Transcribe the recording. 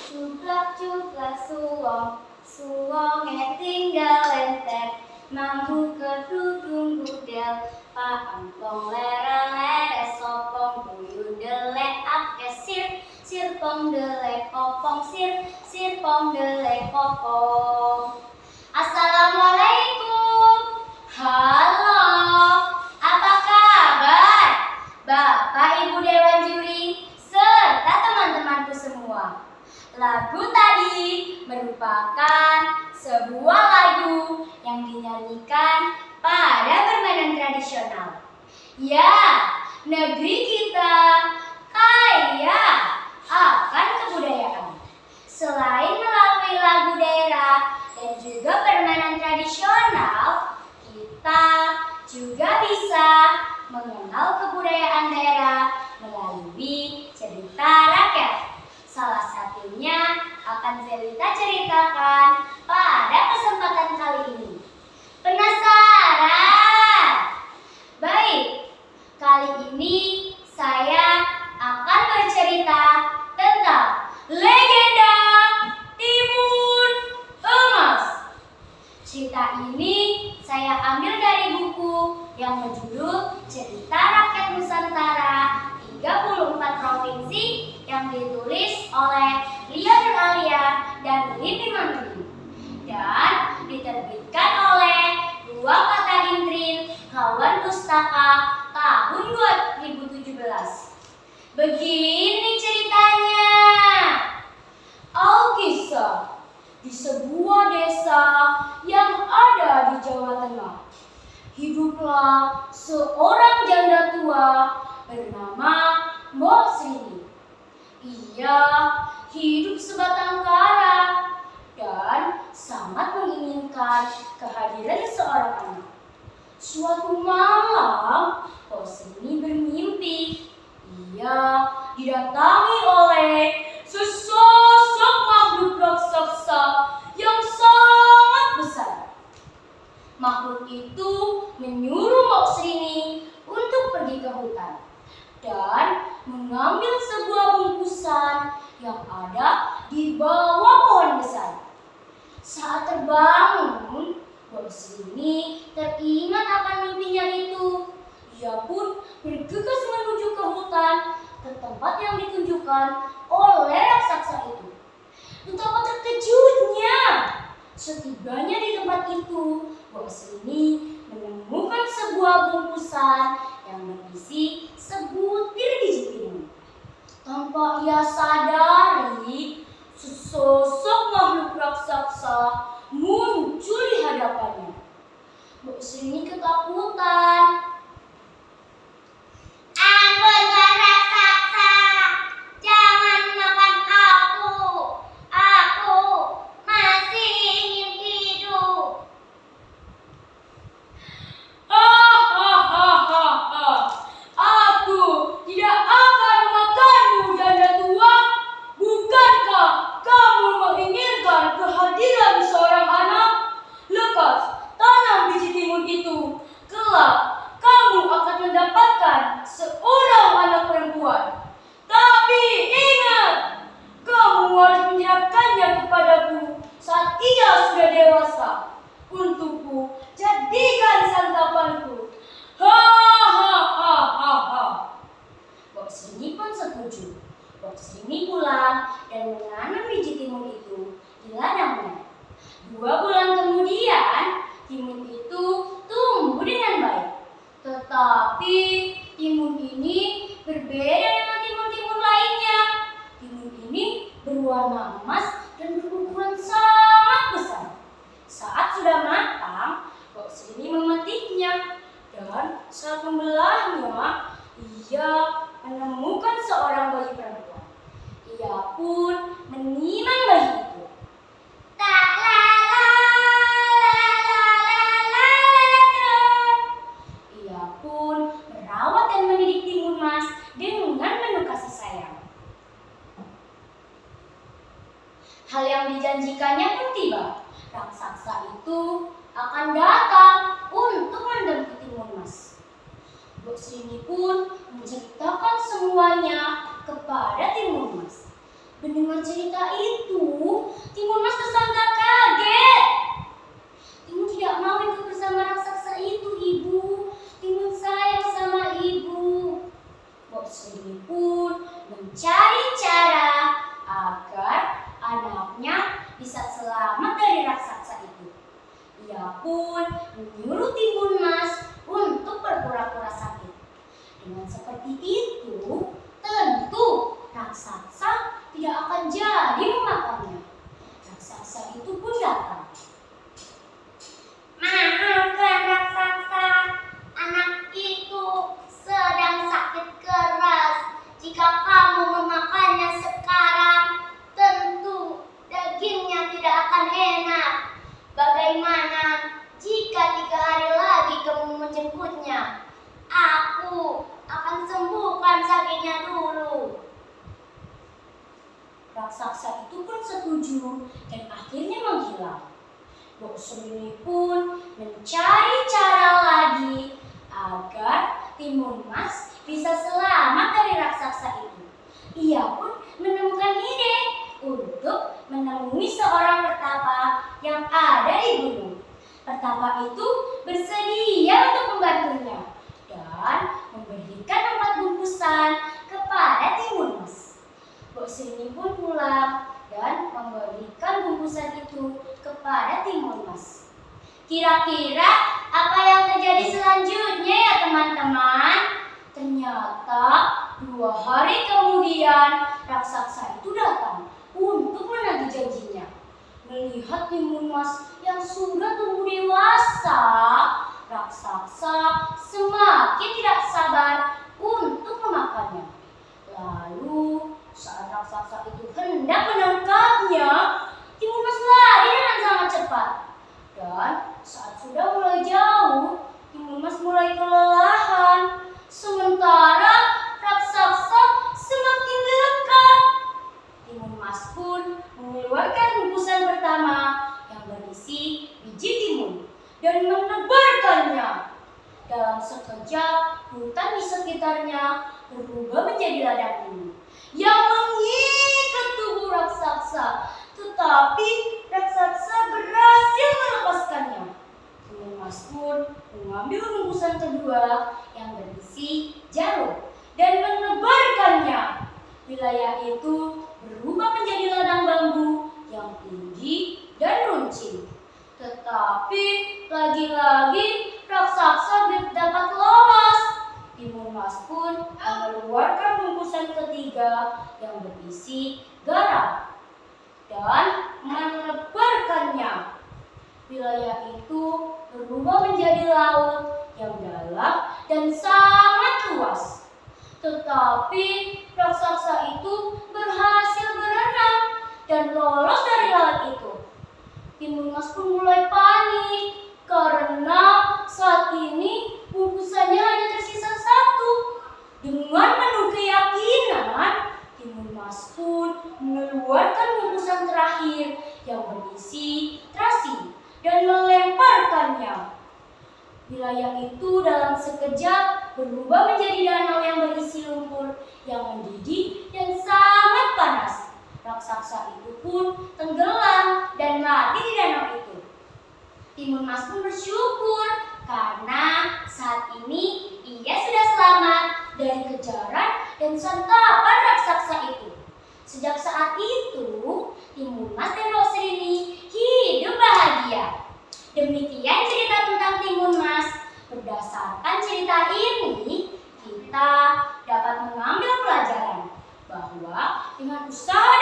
Cuplak-cuplak suwong, suwonge tinggal entek. Mambu kedudung budel, pak empong lere-lere sopong. Buyut delek ake sir, sirpong delek kopong sir, sirpong delek kopong. Assalamualaikum. Halo, apa kabar? Bapak Ibu Dewan Juri serta teman-temanku semua. Lagu tadi merupakan sebuah lagu yang dinyanyikan pada permainan tradisional. Ya, negeri kita kaya akan kebudayaan. Selain melalui lagu daerah dan juga permainan tradisional, kita juga bisa mengenal kebudayaan daerah melalui cerita rakyat. Salah satunya akan Zelita ceritakan pada kesempatan kali ini. Penasaran? Baik, kali ini saya akan bercerita tentang legenda Timun Emas. Cerita ini saya ambil dari buku yang berjudul Cerita Rakyat Nusantara 34 Provinsi yang ditulis oleh Lia Nur Alia dan Lipi Manuli dan diterbitkan oleh Ruang Kata Intrin Kawan Pustaka tahun 2017. Begini ceritanya. Alkisah di sebuah desa yang ada di Jawa Tengah. Hiduplah seorang janda tua bernama Mbok Srini. Ia hidup sebatang kara dan sangat menginginkan kehadiran seorang anak. Suatu malam, Mbok Srini bermimpi. Ia didatangi oleh sesosok makhluk raksasa yang sangat besar. Makhluk itu menyuruh Mbok Srini untuk pergi ke hutan dan mengambil sebuah bungkusan yang ada di bawah pohon besar. Saat terbangun, Mbok Srini teringat akan mimpinya itu. Ia pun bergegas menuju ke hutan, ke tempat yang ditunjukkan oleh raksasa itu. Betapa terkejutnya! Setibanya di tempat itu, Mbok Srini menemukan sebuah bungkusan yang berisi sebutir biji timun. Tanpa ia sadari, sesosok makhluk raksasa muncul di hadapannya. Mbok Srini ketakutan. Ampun Tuan raksasa, jangan makan aku. Aku masih ingin hidup. Aku tidak akan memakanmu, janda tua. Bukankah kamu menginginkan kehadiran seorang anak? Lekas tanam biji timun itu. Kelak kamu akan mendapatkan seorang anak perempuan. Tapi ingat, kamu harus menyerahkannya kepadaku saat ia sudah dewasa. Untukku jadikan santapanku. Mbok Srini pun setuju. Mbok Srini pulang dan menanam biji timun itu di ladangnya. 2 bulan kemudian, timun itu tumbuh dengan baik. Tetapi timun ini berbeda dengan timun-timun lainnya. Timun ini berwarna emas dan berukuran sangat besar. Saat sudah matang, Mbok Srini memetiknya dan saat membelahnya, ia menemukan seorang bayi perempuan. Ia pun menimang bayi itu. Ia pun merawat dan mendidik timun mas dengan penuh kasih sayang. Hal yang dijanjikannya pun tiba. Raksasa itu akan datang untuk mendapati timun mas. Mbok Srini pun menceritakan semuanya kepada timun mas. Mendengar cerita itu, Timun Mas tersangka kaget. Timun tidak mau ikut bersama raksasa itu, Ibu. Timun sayang sama Ibu. Bok Srini pun mencari cara agar anaknya bisa selamat dari raksasa itu. Ia pun menyuruh Timun Mas untuk berpura-pura sakit. Dengan seperti itu, tentu raksasa tidak akan jadi memakannya. Raksasa itu pun datang. Maafkan raksasa, anak itu sedang sakit keras. Jika kamu memakannya sekarang, tentu dagingnya tidak akan enak. Bagaimana jika 3 hari lagi kamu menjemputnya? Aku akan sembuhkan sakitnya dulu. Raksasa itu pun setuju dan akhirnya menghilang. Bok Srini pun mencari cara lagi agar Timun Mas bisa selamat dari raksasa itu. Ia pun menemukan ide untuk menemui seorang pertapa yang ada di gunung. Pertapa itu bersedia untuk membantunya dan memberikan 4 bungkusan kepada Timun Mas. Bok Srini pun pulang dan memberikan bungkusan itu kepada Timun Mas. Kira-kira apa yang terjadi selanjutnya ya teman-teman? Ternyata 2 hari kemudian raksasa itu datang untuk menagih janjinya. Melihat Timun Mas yang sudah tumbuh dewasa, raksasa semakin tidak sabar untuk memakannya. Lalu saat raksasa itu hendak menangkapnya, Timun Mas lari dengan sangat cepat. Dan saat sudah mulai jauh, Timun Mas mulai kelelahan. Sementara raksasa semakin dekat. Timun Mas pun mengeluarkan bungkusan pertama yang berisi biji timun dan menebarkannya. Dalam sekejap, hutan di sekitarnya berubah menjadi ladang timun yang mengikat tubuh raksasa. Tetapi raksasa berhasil melepaskannya. Timun Mas pun mengambil bungkusan kedua yang berisi jarum dan menebarkannya. Wilayah itu berubah menjadi ladang bambu yang tinggi dan runcing. Tetapi lagi-lagi raksasa dapat lolos. Timun Mas pun mengeluarkan bungkusan ketiga yang berisi garam dan menebarkannya. Wilayah itu berubah menjadi laut yang dalam dan sangat luas. Tetapi raksasa itu berhasil berenang dan lolos dari laut itu. Timun Mas pun mulai panik karena saat ini bungkusannya hanya tersisa 1. Dengan penuh keyakinan, Timun Mas pun mengeluarkan bungkusan terakhir yang berisi terasi dan melemparkannya. Wilayah itu dalam sekejap berubah menjadi danau yang berisi lumpur yang mendidih dan sangat panas. Raksasa itu pun tenggelam dan mati di danau itu. Timun Mas pun bersyukur karena saat ini ia sudah selamat dari kejaran dan santapan raksasa itu. Sejak saat itu, Timun Mas dan Bok Srini hidup bahagia. Demikian cerita tentang Timun Mas. Berdasarkan cerita ini, kita dapat mengambil pelajaran bahwa dengan usaha